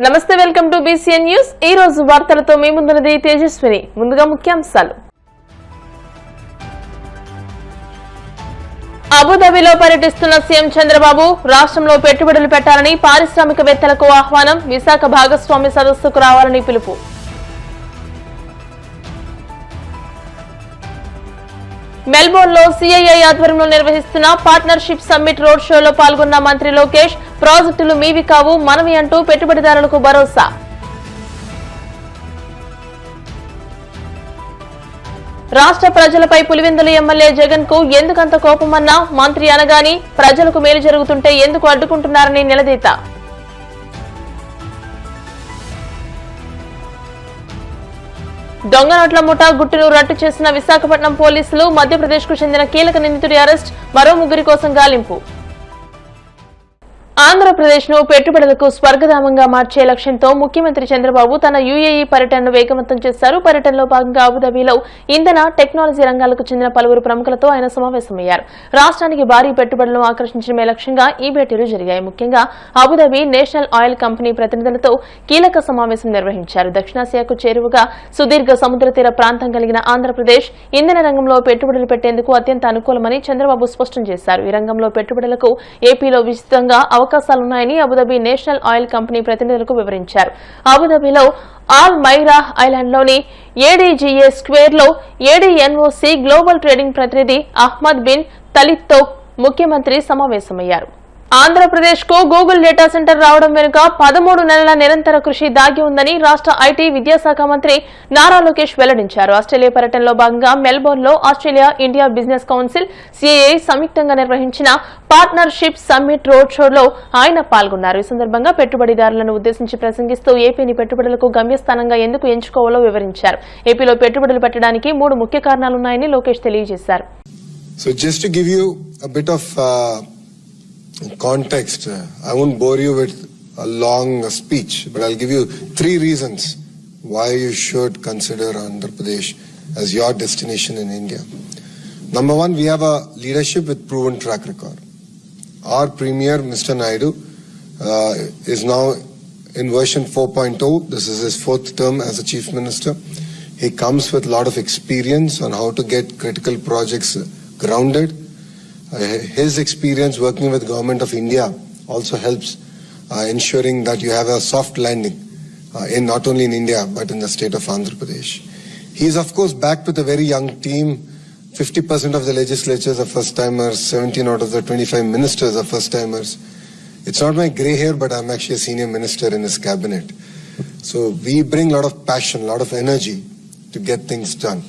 నమస్తే welcome to BCN news. ఈ రోజు వార్తలతో మీ ముందున్నది తేజస్విని। ముందుగా ముఖ్యాంశాలు। అబుదాబిలో పర్యటిస్తున్న సీఎం చంద్రబాబు రాష్ట్రంలో పెట్టుబడులు పెట్టాలని పారిశ్రామికవేత్తలకు ఆహ్వానం, విశాఖ భాగస్వామ్య సదస్సుకు రావాలని పిలుపు। మెల్బోర్న్ లో సిఐఐ ఆధ్వర్యంలో నిర్వహిస్తున్న పార్ట్నర్షిప్ సమ్మిట్ రోడ్ షోలో పాల్గొన్న మంత్రి లోకేష్, ప్రాజెక్టులు మీవి కావు మనవి అంటూ పెట్టుబడిదారులకు భరోసా। రాష్ట్ర ప్రజలపై పులివెందుల ఎమ్మెల్యే జగన్ కు ఎందుకంత కోపమన్నా మంత్రి అనగాని ప్రజలకు మేలు జరుగుతుంటే ఎందుకు అడ్డుకుంటున్నారని నిలదీత। దొంగ నోట్ల ముఠా గుట్టును రట్టు చేసిన విశాఖపట్నం పోలీసులు, మధ్యప్రదేశ్ కు చెందిన కీలక నిందితుడి అరెస్ట్, మరో ముగ్గురి కోసం గాలింపు। ఆంధ్రప్రదేశ్ ను పెట్టుబడులకు స్వర్గధామంగా మార్చే లక్ష్యంతో ముఖ్యమంత్రి చంద్రబాబు తన యుఏఈ పర్యటనను వేగవంతం చేశారు। పర్యటనలో భాగంగా అబుదాబిలో ఇంధన, టెక్నాలజీ రంగాలకు చెందిన పలువురు ప్రముఖులతో ఆయన సమావేశమయ్యారు। రాష్ట్రానికి భారీ పెట్టుబడులను ఆకర్షించడమే లక్ష్యంగా ఈ భేటీలు జరిగాయి। ముఖ్యంగా అబుదాబి నేషనల్ ఆయిల్ కంపెనీ ప్రతినిధులతో కీలక సమావేశం నిర్వహించారు। దక్షిణాసియాకు చేరువగా సుదీర్ఘ సముద్ర తీర ప్రాంతం కలిగిన ఆంధ్రప్రదేశ్ ఇంధన రంగంలో పెట్టుబడులు పెట్టేందుకు అత్యంత అనుకూలమని చంద్రబాబు స్పష్టం చేశారు। ఈ రంగంలో పెట్టుబడులకు ఏపీలో విస్తృతంగా అవకాశాలున్నాయని అబుదాబి నేషనల్ ఆయిల్ కంపెనీ ప్రతినిధులకు వివరించారు। అబుదాబిలో ఆల్ మైరా ఐలాండ్ లోని ఏడీజీఏ స్క్వేర్ లో ఏడీఎన్ఓసీ గ్లోబల్ ట్రేడింగ్ ప్రతినిధి అహ్మద్ బిన్ తలిత్ తో ముఖ్యమంత్రి సమావేశమయ్యారు। ఆంధ్రప్రదేశ్ కు గూగుల్ డేటా సెంటర్ రావడం వెనుక 13 నెలల నిరంతర కృషి దాగి ఉందని రాష్ట్ర ఐటీ విద్యాశాఖ మంత్రి నారా లోకేష్ వెల్లడించారు। ఆస్ట్రేలియా పర్యటనలో భాగంగా మెల్బోర్న్ లో Australia India business council CII సంయుక్తంగా నిర్వహించిన పార్ట్నర్షిప్ సమ్మిట్ రోడ్ షోలో ఆయన పాల్గొన్నారు। ఈ సందర్భంగా పెట్టుబడిదారులను ఉద్దేశించి ప్రసంగిస్తూ ఏపీని పెట్టుబడులకు గమ్యస్థానంగా ఎందుకు ఎంచుకోవాలో వివరించారు। ఏపీలో పెట్టుబడులు పెట్టడానికి 3 ముఖ్య కారణాలున్నాయని లోకేష్ తెలియజేశారు। So just to give you a bit of context, I won't bore you with a long speech, but I'll give you 3 reasons why you should consider Andhra Pradesh as your destination in India. Number 1, we have a leadership with proven track record. Our Premier, Mr. Naidu, is now in version 4.0. This is his 4th term as a Chief Minister. He comes with a lot of experience on how to get critical projects grounded. His experience working with Government of India also helps ensuring that you have a soft landing in not only in India but in the state of Andhra Pradesh. He is of course backed with a very young team. 50% of the legislatures are first timers, 17 out of the 25 ministers are first timers. It's not my grey hair, but I'm actually a senior minister in his cabinet. So we bring a lot of passion, a lot of energy to get things done.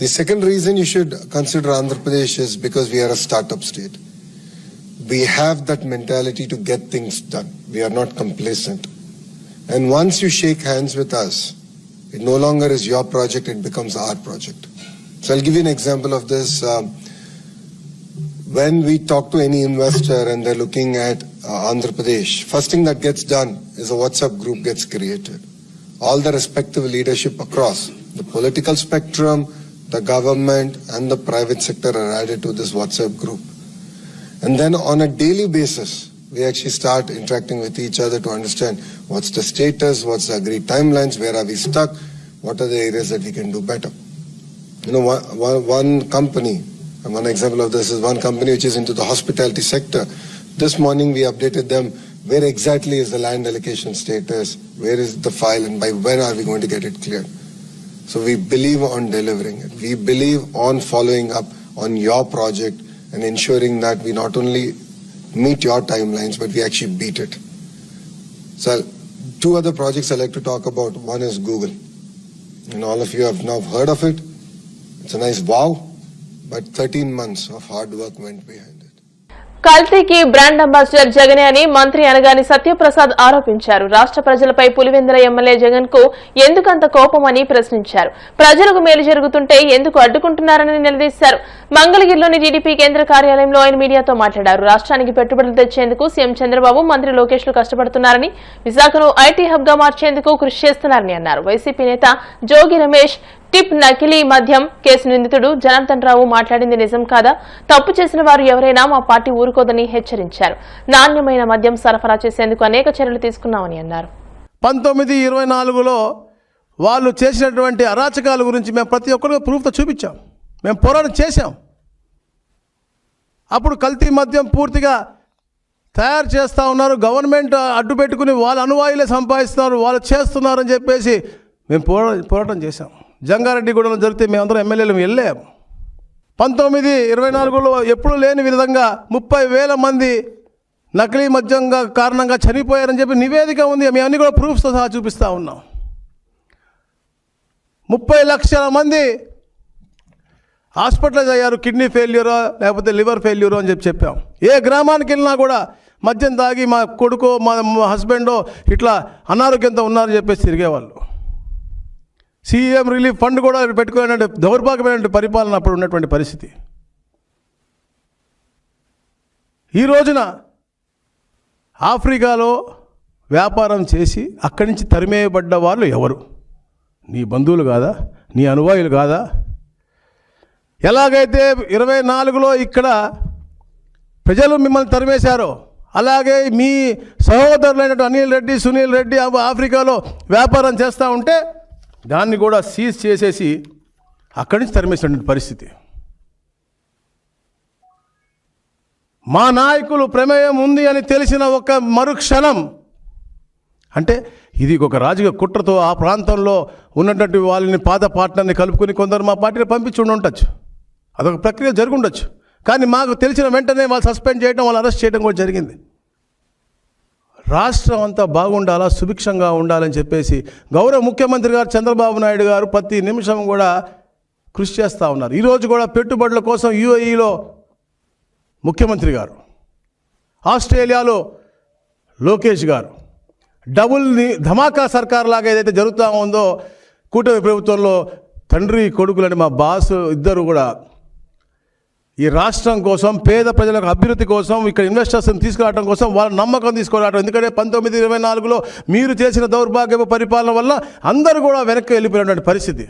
The second reason you should consider Andhra Pradesh is because we are a startup state. We have that mentality to get things done. We are not complacent. And once you shake hands with us, it no longer is your project, it becomes our project. So I'll give you an example of this. When we talk to any investor and they're looking at Andhra Pradesh, first thing that gets done is a WhatsApp group gets created. All the respective leadership across the political spectrum, the government and the private sector are added to this WhatsApp group. And then on a daily basis, we actually start interacting with each other to understand what's the status, what's the agreed timelines, where are we stuck, what are the areas that we can do better. You know, one company, and one example of this is one company which is into the hospitality sector. This morning we updated them where exactly is the land allocation status, where is the file, and by when are we going to get it cleared. So we believe on delivering it. We believe on following up on your project and ensuring that we not only meet your timelines, but we actually beat it. So 2 other projects I like to talk about. One is Google. And all of you have now heard of it. It's a nice wow, but 13 months of hard work went behind it. కల్తీకి brand ambassador జగనే అని మంత్రి అనగాని సత్యప్రసాద్ ఆరోపించారు। రాష్ట్ర ప్రజలపై Pulivendula MLA Jagan కు ఎందుకంత కోపమని ప్రశ్నించారు। ప్రజలకు మేలు జరుగుతుంటే ఎందుకు అడ్డుకుంటున్నారని నిలదీశారు। మంగళగిరిలోని టీడీపీ కేంద్ర కార్యాలయంలో ఆయన మీడియాతో మాట్లాడారు। రాష్ట్రానికి పెట్టుబడులు తెచ్చేందుకు సీఎం చంద్రబాబు, మంత్రి లోకేష్ లు కష్టపడుతున్నారని, విశాఖను ఐటీ హబ్ గా మార్చేందుకు కృషి చేస్తున్నారని అన్నారు। వైసీపీ నేత జోగి రమేష్ టిప్ నకిలీ మద్యం కేసు నిందితుడు జనార్దన్ రావు మాట్లాడింది నిజం కాదా? తప్పు చేసిన వారు ఎవరైనా మా పార్టీ ఊరుకోదని హెచ్చరించారు। నాణ్యమైన మద్యం సరఫరా చేసేందుకు అనేక చర్యలు తీసుకున్నామని అన్నారు। 1924లో వాళ్ళు చేసినటువంటి అరాచకాల గురించి మేము ప్రతి ఒక్కరికి ప్రూఫ్తో చూపించాం. మేము పోరాటం చేశాం. అప్పుడు కల్తీ మద్యం పూర్తిగా తయారు చేస్తూ ఉన్నారు, గవర్నమెంట్ అడ్డు పెట్టుకుని వాళ్ళ అనువాయులే సంపాదిస్తున్నారు, వాళ్ళు చేస్తున్నారని చెప్పేసి మేము పోరాటం చేశాం. జంగారెడ్డిగూడలో జరిగితే మేమందరం ఎమ్మెల్యేలు వెళ్ళాం. 1924లో ఎప్పుడూ లేని విధంగా 30,000 మంది నకిలీ మద్యంగా కారణంగా చనిపోయారని చెప్పి నివేదిక ఉంది. మేము అన్ని కూడా ప్రూఫ్స్తో సహా చూపిస్తూ ఉన్నాం. 30 లక్షల మంది హాస్పిటలైజ్ అయ్యారు, కిడ్నీ ఫెయిల్యూరో లేకపోతే లివర్ ఫెయిల్యూరో అని చెప్పాం. ఏ గ్రామానికి వెళ్ళినా కూడా మద్యం తాగి మా కొడుకో మా హస్బెండో ఇట్లా అనారోగ్యంతో ఉన్నారని చెప్పేసి తిరిగేవాళ్ళు. సీఎం రిలీఫ్ ఫండ్ కూడా పెట్టుకునే దౌర్భాగ్యమైన పరిపాలన అప్పుడు ఉన్నటువంటి పరిస్థితి. ఈ రోజున ఆఫ్రికాలో వ్యాపారం చేసి అక్కడి నుంచి తరిమేయబడ్డ వాళ్ళు ఎవరు? నీ బంధువులు కాదా? నీ అనువాయులు కాదా? ఎలాగైతే 24లో ఇక్కడ ప్రజలు మిమ్మల్ని తరిమేశారో అలాగే మీ సహోదరులైనటువంటి అనిల్ రెడ్డి, సునీల్ రెడ్డి ఆఫ్రికాలో వ్యాపారం చేస్తూ ఉంటే దాన్ని కూడా సీజ్ చేసేసి అక్కడి నుంచి తరిమేసినటువంటి పరిస్థితి. మా నాయకులు ప్రమేయం ఉంది అని తెలిసిన ఒక మరుక్షణం, అంటే ఇది ఒక రాజకీయ కుట్రతో ఆ ప్రాంతంలో ఉన్నటువంటి వాళ్ళని పాత పార్ట్నర్ని కలుపుకొని కొందరు మా పార్టీని పంపించి ఉండొచ్చు, అదొక ప్రక్రియ జరుగుండొచ్చు. కానీ మాకు తెలిసిన వెంటనే వాళ్ళు సస్పెండ్ చేయడం, వాళ్ళు అరెస్ట్ చేయడం కూడా జరిగింది. రాష్ట్రం అంతా బాగుండాలా, సుభిక్షంగా ఉండాలని చెప్పేసి గౌరవ ముఖ్యమంత్రి గారు చంద్రబాబు నాయుడు గారు ప్రతి నిమిషం కూడా కృషి చేస్తూ ఉన్నారు. ఈరోజు కూడా పెట్టుబడుల కోసం యూఏఈలో ముఖ్యమంత్రి గారు, ఆస్ట్రేలియాలో లోకేష్ గారు, డబుల్ని ధమాకా సర్కార్ లాగా ఏదైతే జరుగుతూ ఉందో కూటమి ప్రభుత్వంలో తండ్రి కొడుకులని మా బాస్ ఇద్దరు కూడా ఈ రాష్ట్రం కోసం, పేద ప్రజలకు అభివృద్ధి కోసం, ఇక్కడ ఇన్వెస్టర్స్ని తీసుకురావడం కోసం వాళ్ళ నమ్మకం తీసుకురావడం. ఎందుకంటే 1924లో మీరు చేసిన దౌర్భాగ్యపు పరిపాలన వల్ల అందరూ కూడా వెనక్కి వెళ్ళిపోయినటువంటి పరిస్థితి.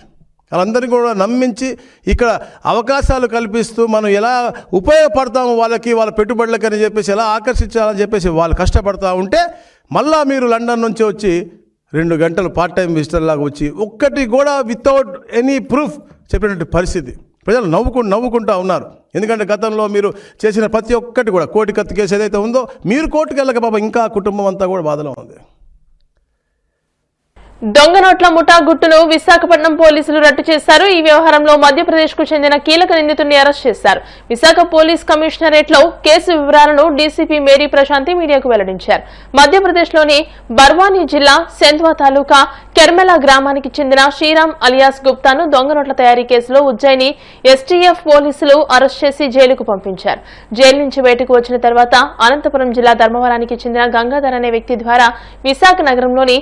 వాళ్ళందరినీ కూడా నమ్మించి ఇక్కడ అవకాశాలు కల్పిస్తూ మనం ఎలా ఉపయోగపడతాము వాళ్ళకి, వాళ్ళ పెట్టుబడులకి అని చెప్పేసి ఎలా ఆకర్షించాలని చెప్పేసి వాళ్ళు కష్టపడతా ఉంటే మళ్ళా మీరు లండన్ నుంచి వచ్చి 2 గంటలు పార్ట్ టైం విజిటర్ లాగా వచ్చి ఒక్కటి కూడా వితౌట్ ఎనీ ప్రూఫ్ చెప్పినటువంటి పరిస్థితి. ప్రజలు నవ్వుకుంటూ ఉన్నారు. ఎందుకంటే గతంలో మీరు చేసిన ప్రతి ఒక్కటి కూడా కోర్టు కత్తి కేసు ఏదైతే ఉందో మీరు కోర్టుకు వెళ్ళక పాపం ఇంకా కుటుంబం అంతా కూడా బాధలో ఉంది. దొంగ నోట్ల ముఠా గుట్టును విశాఖపట్నం పోలీసులు రట్టు చేశారు. ఈ వ్యవహారంలో మధ్యప్రదేశ్ కు చెందిన కీలక నిందితుడిని అరెస్ట్ చేశారు. విశాఖ పోలీస్ కమిషనరేట్ లో కేసు వివరాలను డీసీపీ మేరీ ప్రశాంతి మీడియాకు వెల్లడించారు. మధ్యప్రదేశ్ లోని బర్వానీ జిల్లా సెంధ్వా తాలూకా కెర్మెలా గ్రామానికి చెందిన శ్రీరామ్ అలియాస్ గుప్తాను దొంగ నోట్ల తయారీ కేసులో ఉజ్జయిని ఎస్టీఎఫ్ పోలీసులు అరెస్ట్ చేసి జైలుకు పంపించారు. జైలు నుంచి బయటకు వచ్చిన తర్వాత అనంతపురం జిల్లా ధర్మవరానికి చెందిన గంగాధర్ అనే వ్యక్తి ద్వారా విశాఖ నగరంలోని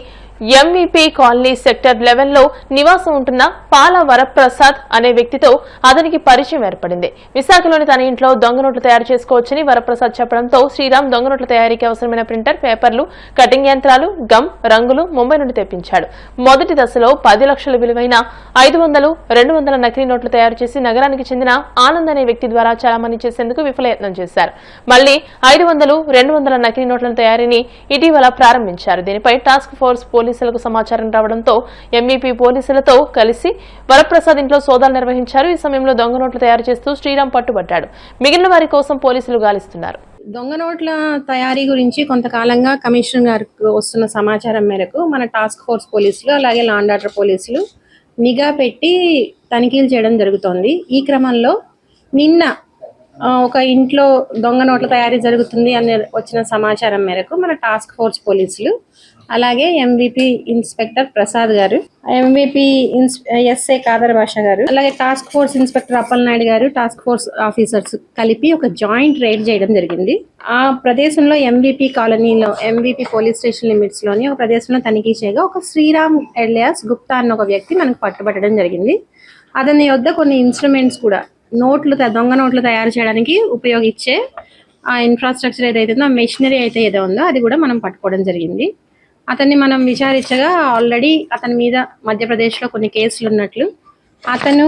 ఎంవీపీ కాలనీ సెక్టర్ 11లో నివాసం ఉంటున్న పాల వరప్రసాద్ అనే వ్యక్తితో అతనికి పరిచయం ఏర్పడింది. విశాఖలోని తన ఇంట్లో దొంగ నోట్లు తయారు చేసుకోవచ్చని వరప్రసాద్ చెప్పడంతో శ్రీరామ్ దొంగ నోట్ల తయారీకి అవసరమైన ప్రింటర్, పేపర్లు, కటింగ్ యంత్రాలు, గమ్, రంగులు ముంబై నుండి తెప్పించాడు. మొదటి దశలో 10 లక్షల విలువైన 500, 200 నకిలీ నోట్లు తయారు చేసి నగరానికి చెందిన ఆనంద్ అనే వ్యక్తి ద్వారా చలామణి చేసేందుకు విఫలయత్నం చేశారు. మళ్లీ 500, 200 నకిలీ నోట్ల తయారీని ఇటీవల ప్రారంభించారు. దీనిపై టాస్క్ ఫోర్స్ పోలీసులకు సమాచారం రావడంతో ఎంఈపీ పోలీసులతో కలిసి వరప్రసాద్ ఇంట్లో సోదాలు నిర్వహించారు. ఈ సమయంలో దొంగ నోట్లు తయారు చేస్తూ శ్రీరామ్ పట్టుబడ్డాడు. మిగిలిన వారి కోసం పోలీసులు గాలిస్తున్నారు. దొంగ నోట్ల తయారీ గురించి కొంతకాలంగా కమిషనర్ గారికి వస్తున్న సమాచారం మేరకు మన టాస్క్ ఫోర్స్ పోలీసులు అలాగే లా అండ్ ఆర్డర్ పోలీసులు నిఘా పెట్టి తనిఖీలు చేయడం జరుగుతోంది. ఈ క్రమంలో నిన్న ఒక ఇంట్లో దొంగ నోట్ల తయారీ జరుగుతుంది అని వచ్చిన సమాచారం మేరకు మన టాస్క్ ఫోర్స్ పోలీసులు అలాగే ఎంవీపీ ఇన్స్పెక్టర్ ప్రసాద్ గారు, ఎంవీపీ ఎస్ఏ కాదర్ భాషా గారు, అలాగే టాస్క్ ఫోర్స్ ఇన్స్పెక్టర్ అప్పలనాయుడు గారు, టాస్క్ ఫోర్స్ ఆఫీసర్స్ కలిపి ఒక జాయింట్ రైడ్ చేయడం జరిగింది. ఆ ప్రదేశంలో ఎంవీపీ కాలనీలో ఎంవీపీ పోలీస్ స్టేషన్ లిమిట్స్ లోని ఒక ప్రదేశంలో తనిఖీ చేయగా ఒక శ్రీరామ్ ఎలియాస్ గుప్తా అన్న ఒక వ్యక్తి మనకు పట్టుబట్టడం జరిగింది. అతని వద్ద కొన్ని ఇన్స్ట్రుమెంట్స్ కూడా దొంగ నోట్లు తయారు చేయడానికి ఉపయోగించే ఆ ఇన్ఫ్రాస్ట్రక్చర్ ఏదైతే ఉందో, ఆ మెషినరీ అయితే ఏదో ఉందో అది కూడా మనం పట్టుకోవడం జరిగింది. అతన్ని మనం విచారించగా ఆల్రెడీ అతని మీద మధ్యప్రదేశ్లో కొన్ని కేసులు ఉన్నట్లు, అతను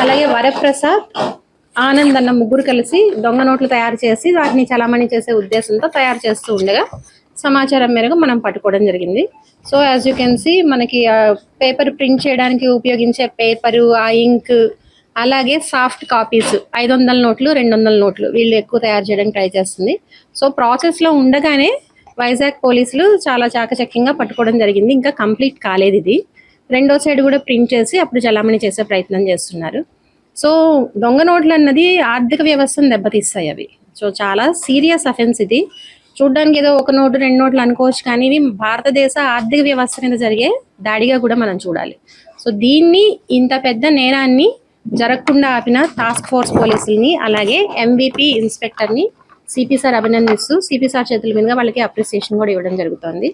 అలాగే వరప్రసాద్, ఆనంద్ అన్న ముగ్గురు కలిసి దొంగ నోట్లు తయారు చేసి వాటిని చలామణి చేసే ఉద్దేశంతో తయారు చేస్తూ ఉండగా సమాచారం మేరకు మనం పట్టుకోవడం జరిగింది. So as you can see మనకి పేపర్ ప్రింట్ చేయడానికి ఉపయోగించే పేపరు, ఆ ఇంక్, అలాగే సాఫ్ట్ కాపీస్ 500 నోట్లు, 200 నోట్లు వీళ్ళు ఎక్కువ తయారు చేయడానికి ట్రై చేస్తుంది. సో ప్రాసెస్లో ఉండగానే వైజాగ్ పోలీసులు చాలా చాకచక్యంగా పట్టుకోవడం జరిగింది. ఇంకా కంప్లీట్ కాలేదు ఇది. రెండో సైడ్ కూడా ప్రింట్ చేసి అప్పుడు చలామణి చేసే ప్రయత్నం చేస్తున్నారు. సో దొంగ నోట్లు అన్నది ఆర్థిక వ్యవస్థను దెబ్బతీస్తాయి అవి. సో చాలా సీరియస్ అఫెన్స్ ఇది. చూడ్డానికి ఏదో 1 నోటు 2 నోట్లు అనుకోవచ్చు, కానీ ఇవి భారతదేశ ఆర్థిక వ్యవస్థ మీద జరిగే దాడిగా కూడా మనం చూడాలి. సో దీన్ని, ఇంత పెద్ద నేరాన్ని జరగకుండా ఆపిన టాస్క్ ఫోర్స్ పోలీసుల్ని, అలాగే MVP ఇన్స్పెక్టర్ని సిపి సార్ అభినందిస్తూ సిపి సార్ చేతుల మీదుగా వాళ్ళకి అప్రిసియేషన్ కూడా ఇవ్వడం జరుగుతుంది.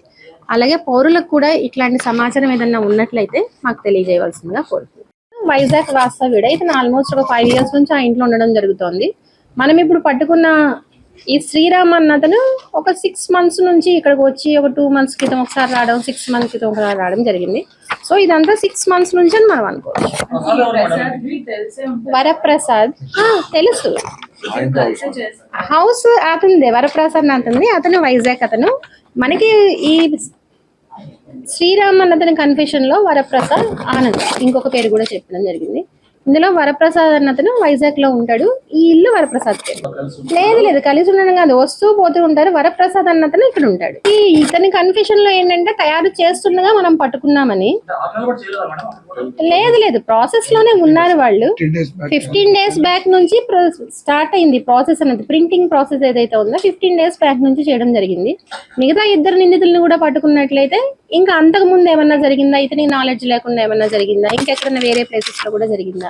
అలాగే పౌరులకు కూడా ఇట్లాంటి సమాచారం ఏదన్నా ఉన్నట్లయితే మాకు తెలియజేయవలసిందిగా కోరుతున్నాం. వైజాగ్ వాస్తవ్యుడే, ఇతను ఆల్మోస్ట్ ఒక 5 years నుంచి ఆ ఇంట్లో ఉండడం జరుగుతోంది. మనం ఇప్పుడు పట్టుకున్న ఈ శ్రీరామ్ అన్న అతను ఒక 6 months నుంచి ఇక్కడికి వచ్చి ఒక 2 months క్రితం ఒకసారి రావడం, 6 months క్రితం ఒకసారి రావడం జరిగింది. సో ఇదంతా 6 months నుంచి అని మనం అనుకోవచ్చు. వరప్రసాద్ తెలుసు, హౌస్ అతనిదే, వరప్రసాద్ అతనిది. అతను వైజాగ్. అతను మనకి ఈ శ్రీరామ్ అన్న అతని కన్ఫెషన్ లో వరప్రసాద్ ఆనంద్ ఇంకొక పేరు కూడా చెప్పడం జరిగింది. ఇందులో వరప్రసాద్ అన్న అతను వైజాగ్ లో ఉంటాడు. ఈ ఇల్లు వరప్రసాద్ పేరు లేదు, కలిసి ఉండడం కాదు, వస్తూ పోతూ ఉంటారు. వరప్రసాద్ అన్న అతను ఇక్కడ ఉంటాడు. ఈ ఇతని కన్ఫ్యూషన్ లో ఏంటంటే తయారు చేస్తుండగా మనం పట్టుకున్నామని. లేదు, ప్రాసెస్ లోనే ఉన్నారు వాళ్ళు. 15 days బ్యాక్ నుంచి స్టార్ట్ అయింది ప్రాసెస్ అన్నది. ప్రింటింగ్ ప్రాసెస్ ఏదైతే ఉందో 15 days బ్యాక్ నుంచి చేయడం జరిగింది. మిగతా 2 నిందితులను కూడా పట్టుకున్నట్లయితే ఇంకా అంతకు ముందు ఏమన్నా జరిగిందా, ఇతనికి నాలెడ్జ్ లేకుండా ఏమన్నా జరిగిందా, ఇంకెక్కడన్నా వేరే ప్లేసెస్ లో కూడా జరిగిందా,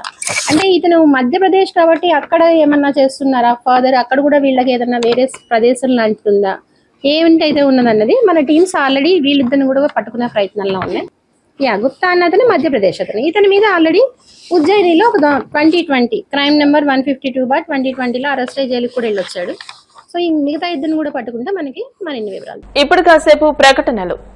అంటే ఇతను మధ్యప్రదేశ్ కాబట్టి అక్కడ ఏమన్నా చేస్తున్నారా, ఫర్దర్ అక్కడ కూడా వీళ్ళకి ఏదన్నా వేరే ప్రదేశం లాంటిది ఉందా, ఏమిటైతే ఉన్నదన్నది మన టీమ్స్ ఆల్రెడీ వీళ్ళిద్దరిని కూడా పట్టుకునే ప్రయత్నంలో ఉన్నాయి. గుప్తా అన్న అతను మధ్యప్రదేశ్ అతను. ఇతని మీద ఆల్రెడీ ఉజ్జయినిలో ఒక 2020 క్రైమ్ నెంబర్ 152/2020లో అరెస్ట్ అయ్యి జైలుకి కూడా వెళ్ళొచ్చాడు. సో ఈ మిగతా 2 కూడా పట్టుకుంటే మనకి మరిన్ని వివరాలు. ఇప్పుడు కాసేపు ప్రకటనలు.